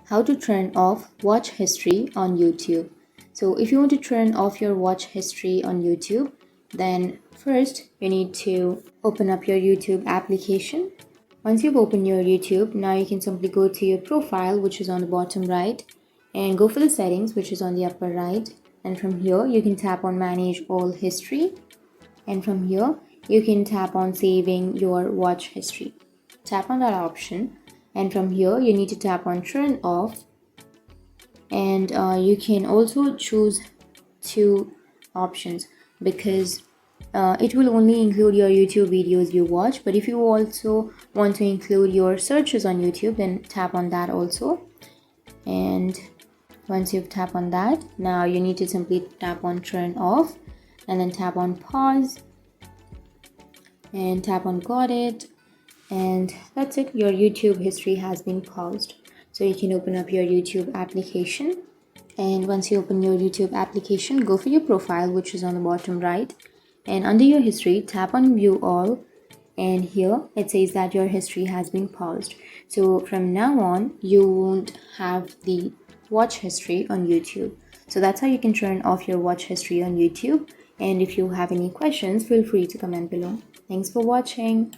how to turn off watch history on YouTube. So if you want to turn off your watch history on YouTube, then first you need to open up your YouTube application. Once you've opened your YouTube, now you can simply go to your profile, which is on the bottom right, and go for the settings, which is on the upper right. And from here you can tap on manage all history, and from here you can tap on saving your watch history. Tap on that option, and from here you need to tap on turn off, and you can also choose two options because it will only include your YouTube videos you watch, but if you also want to include your searches on YouTube, then tap on that also. And once you've tapped on that, now you need to simply tap on turn off and then tap on pause and tap on got it, and that's it. Your YouTube history has been paused. So you can open up your YouTube application, and once you open your YouTube application, go for your profile, which is on the bottom right, and under your history tap on view all, and here it says that your history has been paused. So from now on you won't have the watch history on YouTube. So that's how you can turn off your watch history on YouTube. And if you have any questions, feel free to comment below. Thanks for watching.